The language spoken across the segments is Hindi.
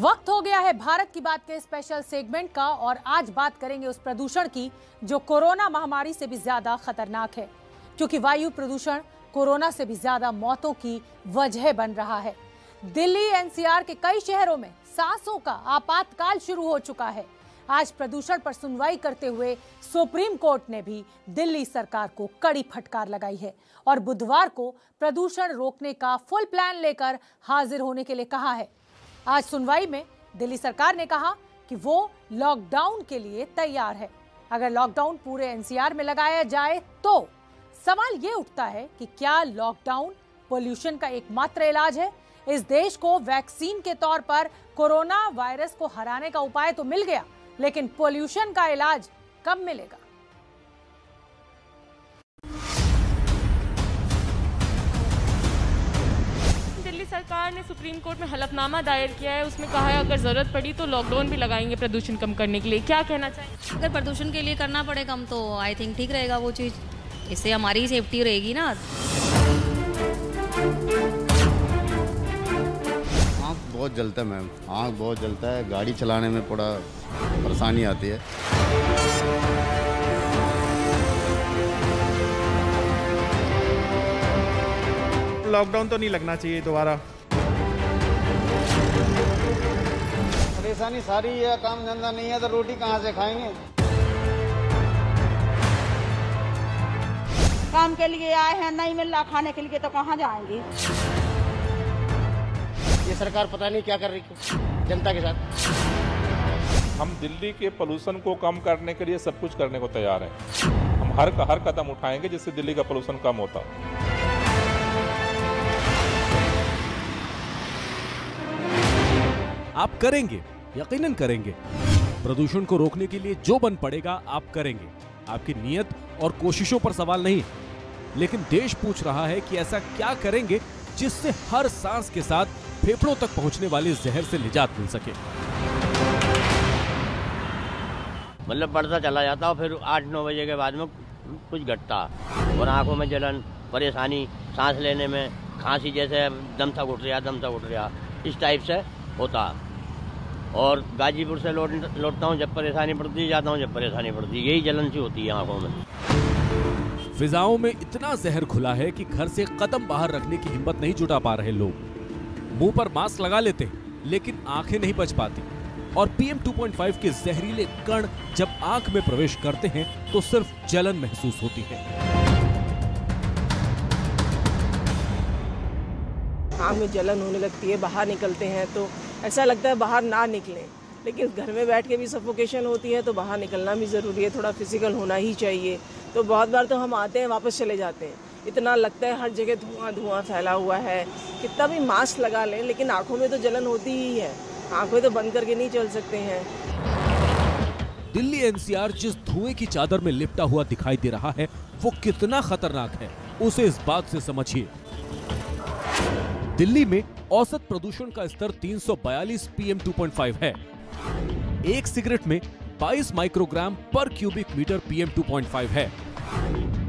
वक्त हो गया है भारत की बात के स्पेशल सेगमेंट का और आज बात करेंगे उस प्रदूषण की जो कोरोना महामारी से भी ज्यादा खतरनाक है, क्योंकि वायु प्रदूषण कोरोना से भी ज्यादा मौतों की वजह बन रहा है। दिल्ली एनसीआर के कई शहरों में सांसों का आपातकाल शुरू हो चुका है। आज प्रदूषण पर सुनवाई करते हुए सुप्रीम कोर्ट ने भी दिल्ली सरकार को कड़ी फटकार लगाई है और बुधवार को प्रदूषण रोकने का फुल प्लान लेकर हाजिर होने के लिए कहा है। आज सुनवाई में दिल्ली सरकार ने कहा कि वो लॉकडाउन के लिए तैयार है। अगर लॉकडाउन पूरे एनसीआर में लगाया जाए तो सवाल ये उठता है कि क्या लॉकडाउन पोल्यूशन का एकमात्र इलाज है? इस देश को वैक्सीन के तौर पर कोरोना वायरस को हराने का उपाय तो मिल गया, लेकिन पोल्यूशन का इलाज कब मिलेगा? दिल्ली सरकार ने सुप्रीम कोर्ट में हलफनामा दायर किया है। उसमें कहा है अगर जरूरत पड़ी तो लॉकडाउन भी लगाएंगे प्रदूषण कम करने के लिए। क्या कहना चाहिए? अगर प्रदूषण के लिए करना पड़े कम तो आई थिंक ठीक रहेगा वो चीज़, इससे हमारी सेफ्टी रहेगी ना। आँख बहुत जलता है मैम, आँख बहुत जलता है, गाड़ी चलाने में थोड़ा परेशानी आती है। लॉकडाउन तो नहीं लगना चाहिए दोबारा। परेशानी सारी है, काम धंधा नहीं है तो रोटी कहाँ से खाएंगे? काम के लिए आए हैं, नहीं मिल रहा खाने के लिए तो कहाँ जाएंगे? ये सरकार पता नहीं क्या कर रही है जनता के साथ। हम दिल्ली के पोल्यूशन को कम करने के लिए सब कुछ करने को तैयार हैं। हम हर कदम उठाएंगे जिससे दिल्ली का पोल्यूशन कम होता। आप करेंगे, यकीनन करेंगे। प्रदूषण को रोकने के लिए जो बन पड़ेगा आप करेंगे। आपकी नीयत और कोशिशों पर सवाल नहीं, लेकिन देश पूछ रहा है कि ऐसा क्या करेंगे जिससे हर सांस के साथ फेफड़ों तक पहुंचने वाले जहर से निजात मिल सके। मतलब बढ़ता चला जाता और फिर 8-9 बजे के बाद में कुछ घटता और आंखों में जलन, परेशानी, सांस लेने में, खांसी, जैसे दम तक उठ रहा, इस टाइप से होता। और गाजीपुर से लौटता हूँ जब परेशानी पड़ती, जाता हूँ जब परेशानी पड़ती, यही जलन सी होती है आंखों में। फिजाओं में इतना जहर खुला है कि घर से कदम बाहर रखने की हिम्मत नहीं जुटा पा रहे लोग। मुंह पर मास्क लगा लेते हैं लेकिन आंखें नहीं बच पाती और PM 2.5 के जहरीले कण जब आंख में प्रवेश करते हैं तो सिर्फ जलन महसूस होती है। आँख में जलन होने लगती है, बाहर निकलते हैं तो ऐसा लगता है बाहर ना निकलें, लेकिन घर में बैठ के भी सफोकेशन होती है तो बाहर निकलना भी ज़रूरी है, थोड़ा फिजिकल होना ही चाहिए। तो बहुत बार तो हम आते हैं वापस चले जाते हैं, इतना लगता है हर जगह धुआं फैला हुआ है, कितना भी मास्क लगा लें लेकिन आंखों में तो जलन होती ही है, आंखें तो बंद करके नहीं चल सकते हैं। दिल्ली एनसीआर जिस धुएं की चादर में लिपटा हुआ दिखाई दे रहा है वो कितना खतरनाक है उसे इस बात से समझिए। दिल्ली में औसत प्रदूषण का स्तर 342 PM 2.5 है। एक सिगरेट में 22 माइक्रोग्राम पर क्यूबिक मीटर PM 2.5 है।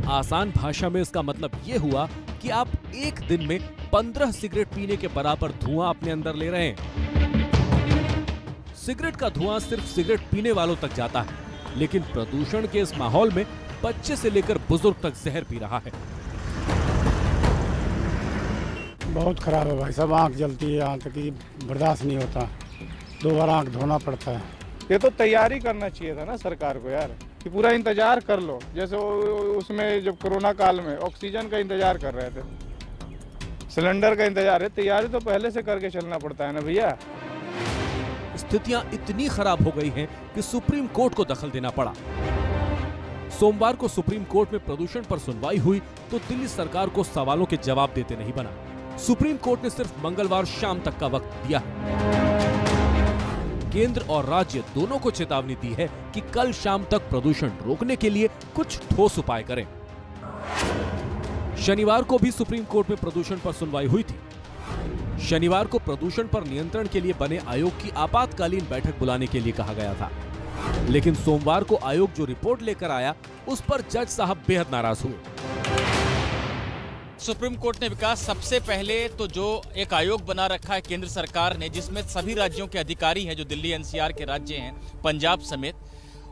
आसान भाषा में इसका मतलब ये हुआ कि आप एक दिन में 15 सिगरेट पीने के बराबर धुआं अपने अंदर ले रहे हैं। सिगरेट का धुआं सिर्फ सिगरेट पीने वालों तक जाता है, लेकिन प्रदूषण के इस माहौल में बच्चे से लेकर बुजुर्ग तक जहर पी रहा है। बहुत खराब है भाई साहब, आँख जलती है, यहाँ तक कि बर्दाश्त नहीं होता, 2 बार आँख धोना पड़ता है। ये तो तैयारी करना चाहिए था ना सरकार को यार, कि पूरा इंतजार कर लो। जैसे उसमें जब कोरोना काल में ऑक्सीजन का इंतजार कर रहे थे, सिलेंडर का इंतजार है, तैयारी तो पहले से करके चलना पड़ता है ना भैया। स्थितियां इतनी खराब हो गई हैं कि सुप्रीम कोर्ट को दखल देना पड़ा। सोमवार को सुप्रीम कोर्ट में प्रदूषण पर सुनवाई हुई तो दिल्ली सरकार को सवालों के जवाब देते नहीं बना। सुप्रीम कोर्ट ने सिर्फ मंगलवार शाम तक का वक्त दिया है। केंद्र और राज्य दोनों को चेतावनी दी है कि कल शाम तक प्रदूषण रोकने के लिए कुछ ठोस उपाय करें। शनिवार को भी सुप्रीम कोर्ट में प्रदूषण पर सुनवाई हुई थी। शनिवार को प्रदूषण पर नियंत्रण के लिए बने आयोग की आपातकालीन बैठक बुलाने के लिए कहा गया था, लेकिन सोमवार को आयोग जो रिपोर्ट लेकर आया उस पर जज साहब बेहद नाराज हुए। सुप्रीम कोर्ट ने विकास सबसे पहले तो जो एक आयोग बना रखा है केंद्र सरकार ने, जिसमें सभी राज्यों के अधिकारी हैं जो दिल्ली एनसीआर के राज्य हैं, पंजाब समेत,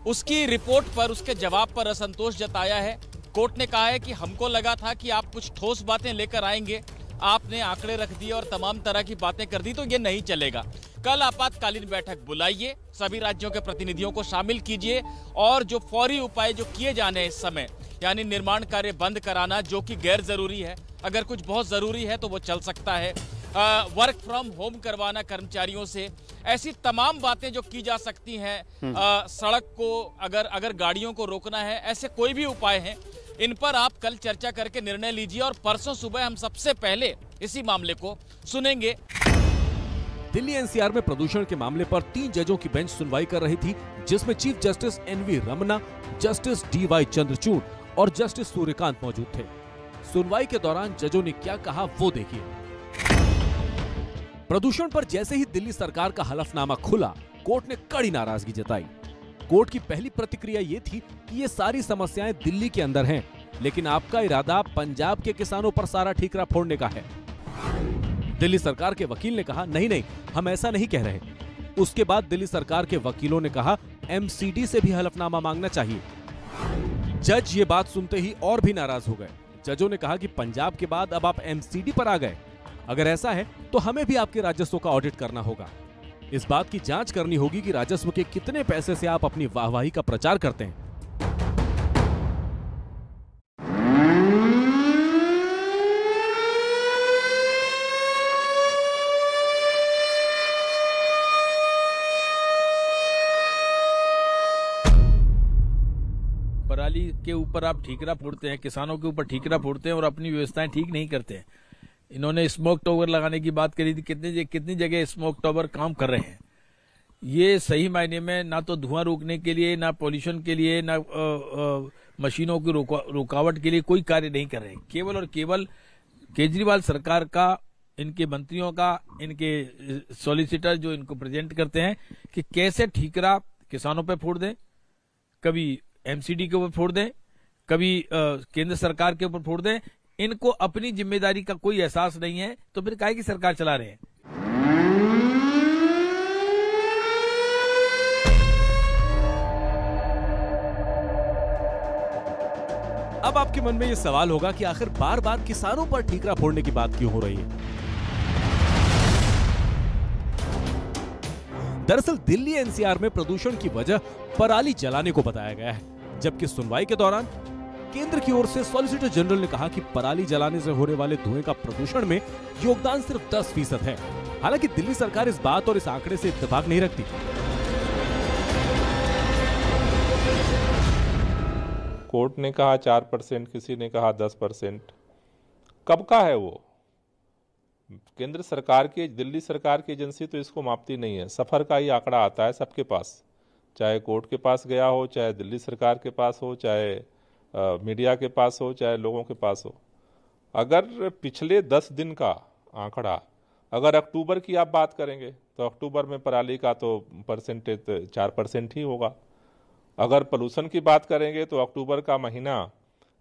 उसकी रिपोर्ट पर, उसके जवाब पर असंतोष जताया है। कोर्ट ने कहा है कि हमको लगा था कि आप कुछ ठोस बातें लेकर आएंगे, आपने आंकड़े रख दिए और तमाम तरह की बातें कर दी, तो ये नहीं चलेगा। कल आपातकालीन बैठक बुलाइए, सभी राज्यों के प्रतिनिधियों को शामिल कीजिए और जो फौरी उपाय जो किए जाने इस समय, यानी निर्माण कार्य बंद कराना जो कि गैर जरूरी है, अगर कुछ बहुत जरूरी है तो वो चल सकता है, वर्क फ्रॉम होम करवाना कर्मचारियों से, ऐसी तमाम बातें जो की जा सकती हैं, सड़क को अगर गाड़ियों को रोकना है, ऐसे कोई भी उपाय हैं, इन पर आप कल चर्चा करके निर्णय लीजिए और परसों सुबह हम सबसे पहले इसी मामले को सुनेंगे। दिल्ली एनसीआर में प्रदूषण के मामले पर 3 जजों की बेंच सुनवाई कर रही थी, जिसमें chief justice NV Ramana, justice DY Chandrachud और जस्टिस सूर्यकांत मौजूद थे। सुनवाई के दौरान जजों ने क्या कहा वो देखिए। प्रदूषण पर जैसे ही दिल्ली सरकार का हलफनामा खुला, कोर्ट ने कड़ी नाराजगी जताई। कोर्ट की पहली प्रतिक्रिया ये थी कि ये सारी समस्याएं दिल्ली के अंदर हैं, लेकिन आपका इरादा पंजाब के किसानों पर सारा ठीकरा फोड़ने का है। दिल्ली सरकार के वकील ने कहा नहीं, हम ऐसा नहीं कह रहे। उसके बाद दिल्ली सरकार के वकीलों ने कहा एमसीडी से भी हलफनामा मांगना चाहिए। जज ये बात सुनते ही और भी नाराज हो गए। जजों ने कहा कि पंजाब के बाद अब आप एमसीडी पर आ गए, अगर ऐसा है तो हमें भी आपके राजस्व का ऑडिट करना होगा। इस बात की जांच करनी होगी कि राजस्व के कितने पैसे से आप अपनी वाहवाही का प्रचार करते हैं। पराली के ऊपर आप ठीकरा फोड़ते हैं, किसानों के ऊपर ठीकरा फोड़ते हैं और अपनी व्यवस्थाएं ठीक नहीं करते हैं। इन्होंने स्मोक टावर लगाने की बात करी थी, कितनी जगह स्मोक टावर काम कर रहे हैं। ये सही मायने में ना तो धुआं रोकने के लिए, ना पॉल्यूशन के लिए, ना मशीनों की रुकावट के लिए कोई कार्य नहीं कर रहे हैं। केवल और केवल केजरीवाल सरकार का, इनके मंत्रियों का, इनके सॉलिसिटर जो इनको प्रेजेंट करते हैं कि कैसे ठीकरा किसानों पे फोड़ दें, कभी एमसीडी के ऊपर फोड़ दें, कभी केंद्र सरकार के ऊपर फोड़ दें। इनको अपनी जिम्मेदारी का कोई एहसास नहीं है, तो फिर काहे की सरकार चला रहे हैं। अब आपके मन में ये सवाल होगा कि आखिर बार बार किसानों पर ठीकरा फोड़ने की बात क्यों हो रही है। दरअसल दिल्ली एनसीआर में प्रदूषण की वजह पराली जलाने को बताया गया है, जबकि सुनवाई के दौरान केंद्र की ओर से सॉलिसिटर जनरल ने कहा कि पराली जलाने से होने वाले धुएं का प्रदूषण में योगदान सिर्फ 10% है। हालांकि दिल्ली सरकार इस बात और इस आंकड़े से इत्तेफाक नहीं रखती। कोर्ट ने कहा 4%, किसी ने कहा 10%। कब का है वो? केंद्र सरकार की, दिल्ली सरकार की एजेंसी तो इसको मापती नहीं है। सफर का ही आंकड़ा आता है सबके पास, चाहे कोर्ट के पास गया हो, चाहे दिल्ली सरकार के पास हो, चाहे मीडिया के पास हो, चाहे लोगों के पास हो। अगर पिछले 10 दिन का आंकड़ा, अगर अक्टूबर की आप बात करेंगे तो अक्टूबर में पराली का तो परसेंटेज 4% ही होगा। अगर पोल्यूशन की बात करेंगे तो अक्टूबर का महीना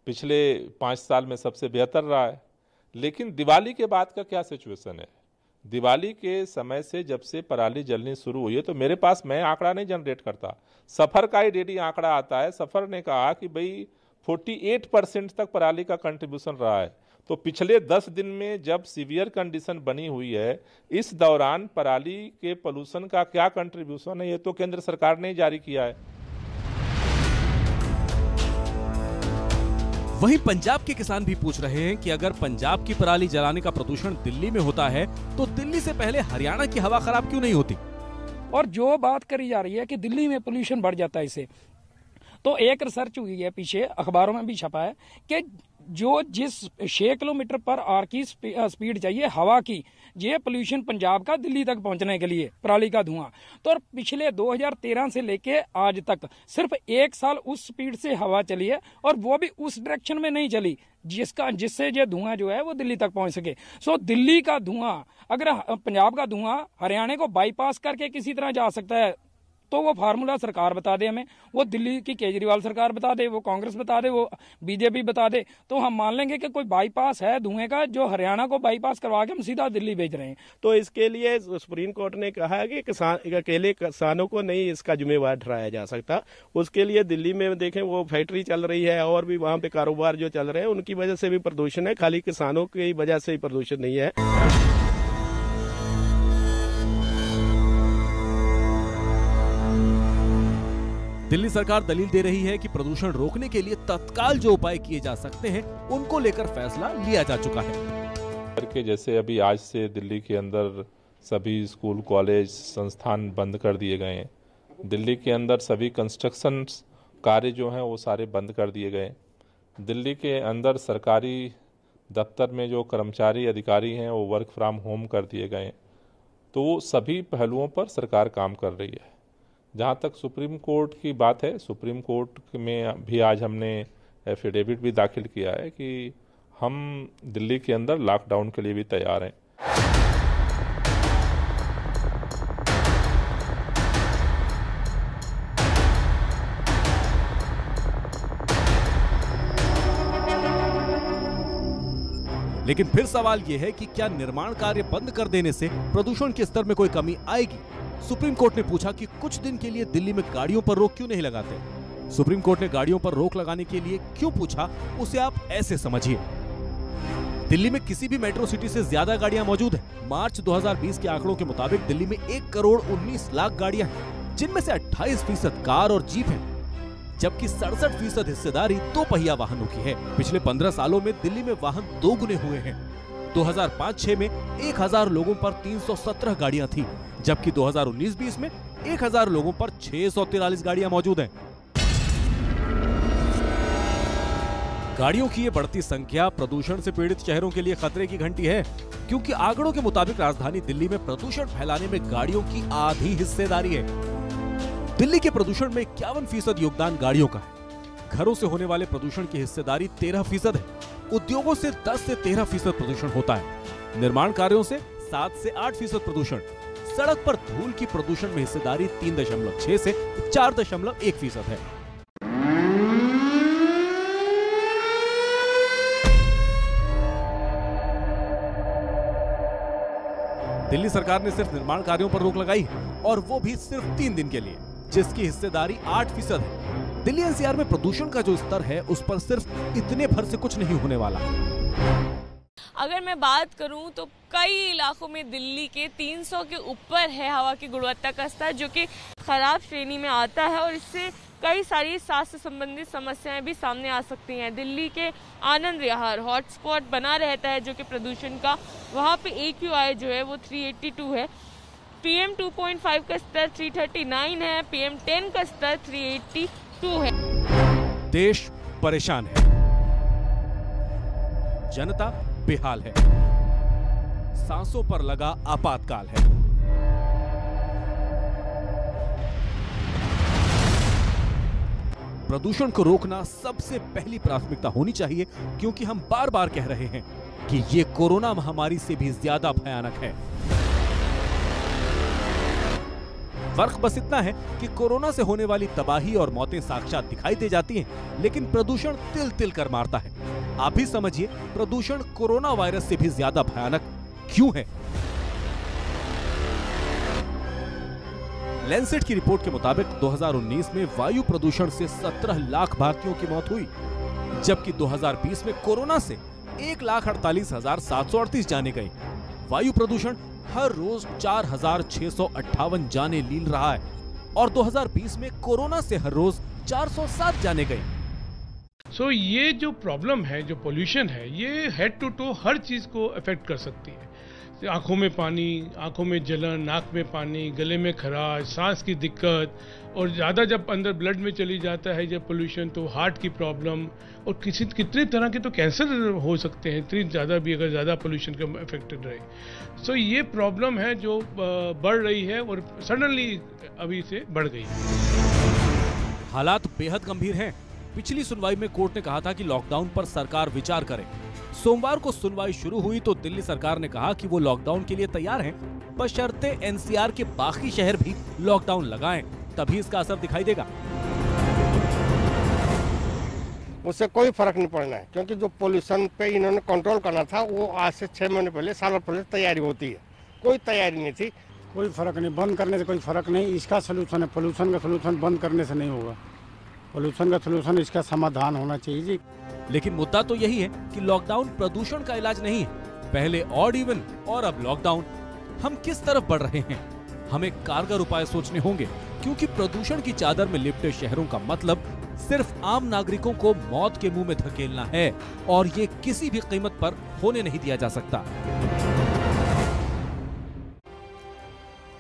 पिछले 5 साल में सबसे बेहतर रहा है। लेकिन दिवाली के बाद का क्या सिचुएशन है? दिवाली के समय से जब से पराली जलनी शुरू हुई है, तो मेरे पास, मैं आंकड़ा नहीं जनरेट करता, सफर का ही डेली आंकड़ा आता है। सफर ने कहा कि भाई 48% तक पराली का कंट्रीब्यूशन रहा है। तो पिछले 10 दिन में जब सीवियर कंडीशन बनी हुई है, इस दौरान पराली के पोल्यूशन का क्या कंट्रीब्यूशन है, ये तो केंद्र सरकार ने जारी किया है। वहीं पंजाब के किसान भी पूछ रहे हैं कि अगर पंजाब की पराली जलाने का प्रदूषण दिल्ली में होता है, तो दिल्ली से पहले हरियाणा की हवा खराब क्यों नहीं होती? और जो बात करी जा रही है कि दिल्ली में पोल्यूशन बढ़ जाता है इससे, तो एक रिसर्च हुई है, पीछे अखबारों में भी छपा है कि जो जिस 6 किलोमीटर पर आवर की स्पीड चाहिए हवा की, ये पोल्यूशन पंजाब का दिल्ली तक पहुंचने के लिए पराली का धुआं, तो पिछले 2013 से लेके आज तक सिर्फ 1 साल उस स्पीड से हवा चली है, और वो भी उस डायरेक्शन में नहीं चली जिससे ये धुआं जो है वो दिल्ली तक पहुंच सके। सो दिल्ली का धुआं, अगर पंजाब का धुआं हरियाणा को बाईपास करके किसी तरह जा सकता है तो वो फार्मूला सरकार बता दे हमें, वो दिल्ली की केजरीवाल सरकार बता दे, वो कांग्रेस बता दे, वो बीजेपी बता दे, तो हम मान लेंगे कि कोई बाईपास है धुएं का जो हरियाणा को बाईपास करवा के हम सीधा दिल्ली भेज रहे हैं। तो इसके लिए सुप्रीम कोर्ट ने कहा है कि अकेले किसानों को नहीं इसका जिम्मेवार ठहराया जा सकता। उसके लिए दिल्ली में देखें वो फैक्ट्री चल रही है और भी वहाँ पे कारोबार जो चल रहे हैं उनकी वजह से भी प्रदूषण है, खाली किसानों की वजह से ही प्रदूषण नहीं है। दिल्ली सरकार दलील दे रही है कि प्रदूषण रोकने के लिए तत्काल जो उपाय किए जा सकते हैं उनको लेकर फैसला लिया जा चुका है। जैसे अभी आज से दिल्ली के अंदर सभी स्कूल कॉलेज संस्थान बंद कर दिए गए हैं। दिल्ली के अंदर सभी कंस्ट्रक्शन कार्य जो हैं वो सारे बंद कर दिए गए। दिल्ली के अंदर सरकारी दफ्तर में जो कर्मचारी अधिकारी हैं वो वर्क फ्रॉम होम कर दिए गए। तो सभी पहलुओं पर सरकार काम कर रही है। जहाँ तक सुप्रीम कोर्ट की बात है, सुप्रीम कोर्ट में भी आज हमने एफिडेविट भी दाखिल किया है कि हम दिल्ली के अंदर लॉकडाउन के लिए भी तैयार हैं। लेकिन फिर सवाल यह है कि क्या निर्माण कार्य बंद कर देने से प्रदूषण के स्तर में कोई कमी आएगी? सुप्रीम कोर्ट ने पूछा कि कुछ दिन के लिए दिल्ली में गाड़ियों पर रोक क्यों नहीं लगाते। सुप्रीम कोर्ट ने गाड़ियों पर रोक लगाने के लिए क्यों पूछा, उसे आप ऐसे समझिए। दिल्ली में किसी भी मेट्रो सिटी से ज्यादा गाड़ियां मौजूद हैं। मार्च 2020 के आंकड़ों के मुताबिक दिल्ली में 1,19,00,000 गाड़ियां हैं, जिनमें से 28% कार और जीप है, जबकि 67% हिस्सेदारी दो पहिया वाहनों की है। पिछले 15 सालों में दिल्ली में वाहन 2 गुने हुए हैं। 2005-06 में 1000 लोगों पर 317 गाड़ियां थी, जबकि 2019-20 में 1000 लोगों पर 643 गाड़ियां मौजूद हैं। गाड़ियों की ये बढ़ती संख्या प्रदूषण से पीड़ित शहरों के लिए खतरे की घंटी है, क्योंकि आंकड़ों के मुताबिक राजधानी दिल्ली में प्रदूषण फैलाने में गाड़ियों की आधी हिस्सेदारी है। दिल्ली के प्रदूषण में 51% योगदान गाड़ियों का है। घरों से होने वाले प्रदूषण की हिस्सेदारी 13% है। उद्योगों से 10 से 13% प्रदूषण होता है। निर्माण कार्यों से 7 से 8% प्रदूषण। सड़क पर धूल की प्रदूषण में हिस्सेदारी 3.6 से 4.1% है। दिल्ली सरकार ने सिर्फ निर्माण कार्यों पर रोक लगाई है, और वो भी सिर्फ 3 दिन के लिए, जिसकी हिस्सेदारी 8% है। दिल्ली एनसीआर में प्रदूषण का जो स्तर है उस पर सिर्फ इतने भर से कुछ नहीं होने वाला। अगर मैं बात करूं तो कई इलाकों में दिल्ली के 300 के ऊपर है हवा की गुणवत्ता का स्तर, जो कि खराब श्रेणी में आता है, और इससे कई सारी सांस से संबंधित समस्याएं भी सामने आ सकती हैं। दिल्ली के आनंद विहार हॉटस्पॉट बना रहता है जो कि प्रदूषण का, वहाँ पे AQI जो है वो 382 है, PM 2.5 का स्तर 339 है, PM 10 का स्तर 382 है। देश परेशान है, जनता बेहाल है, सांसों पर लगा आपातकाल है। प्रदूषण को रोकना सबसे पहली प्राथमिकता होनी चाहिए, क्योंकि हम बार बार कह रहे हैं कि ये कोरोना महामारी से भी ज्यादा भयानक है। फर्क बस इतना है कि कोरोना से होने वाली तबाही और मौतें साक्षात दिखाई दे जाती हैं, लेकिन प्रदूषण तिल तिल कर मारता है। आप ही समझिए प्रदूषण कोरोना वायरस से भी ज्यादा भयानक क्यों है। लैंसेट की रिपोर्ट के मुताबिक 2019 में वायु प्रदूषण से 17 लाख भारतीयों की मौत हुई, जबकि 2020 में कोरोना से 1,48,738 जाने गई। वायु प्रदूषण हर रोज 4,658 जाने लील रहा है, और 2020 में कोरोना से हर रोज 407 जाने गई। ये जो प्रॉब्लम है, जो पोल्यूशन है, ये हेड टू टो हर चीज को अफेक्ट कर सकती है। आंखों में पानी, आंखों में जलन, नाक में पानी, गले में खराश, सांस की दिक्कत, और ज़्यादा जब अंदर ब्लड में चली जाता है जब पोल्यूशन, तो हार्ट की प्रॉब्लम, और कितने तरह के तो कैंसर हो सकते हैं इतनी ज़्यादा भी अगर ज़्यादा पोल्यूशन का अफेक्टेड रहे। ये प्रॉब्लम है जो बढ़ रही है, और सडनली अभी से बढ़ गई है। हालात बेहद गंभीर हैं। पिछली सुनवाई में कोर्ट ने कहा था कि लॉकडाउन पर सरकार विचार करे। सोमवार को सुनवाई शुरू हुई तो दिल्ली सरकार ने कहा कि वो लॉकडाउन के लिए तैयार हैं, बशर्ते एनसीआर के बाकी शहर भी लॉकडाउन लगाएं, तभी इसका असर दिखाई देगा। उससे कोई फर्क नहीं पड़ना है, क्योंकि जो पोल्यूशन पे इन्होंने कंट्रोल करना था वो आज से 6 महीने पहले, साल पहले तैयारी होती है। कोई तैयारी नहीं थी। कोई फर्क नहीं, बंद करने से कोई फर्क नहीं। इसका सोल्यूशन है, पोल्यूशन का सोल्यूशन बंद करने से नहीं होगा। पोल्यूशन का सोल्यूशन इसका समाधान होना चाहिए जी। लेकिन मुद्दा तो यही है कि लॉकडाउन प्रदूषण का इलाज नहीं है। पहले ऑड इवन और अब लॉकडाउन। हम किस तरफ बढ़ रहे हैं? हमें कारगर उपाय सोचने होंगे, क्योंकि प्रदूषण की चादर में लिपटे शहरों का मतलब सिर्फ आम नागरिकों को मौत के मुंह में धकेलना है, और ये किसी भी कीमत पर होने नहीं दिया जा सकता।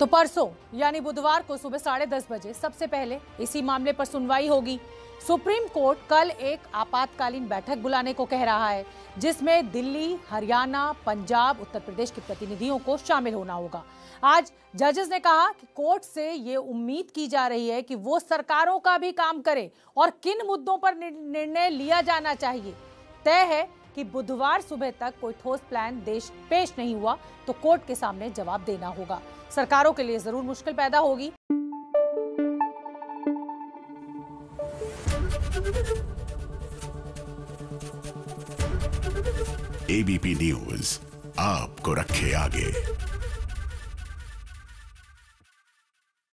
तो परसों यानी बुधवार को सुबह 10:30 बजे सबसे पहले इसी मामले पर सुनवाई होगी। सुप्रीम कोर्ट कल एक आपातकालीन बैठक बुलाने को कह रहा है, जिसमें दिल्ली, हरियाणा, पंजाब, उत्तर प्रदेश के प्रतिनिधियों को शामिल होना होगा। आज जजेस ने कहा कि कोर्ट से ये उम्मीद की जा रही है कि वो सरकारों का भी काम करे और किन मुद्दों पर निर्णय लिया जाना चाहिए। तय है कि बुधवार सुबह तक कोई ठोस प्लान देश पेश नहीं हुआ तो कोर्ट के सामने जवाब देना होगा। सरकारों के लिए जरूर मुश्किल पैदा होगी। एबीपी न्यूज आपको रखे आगे।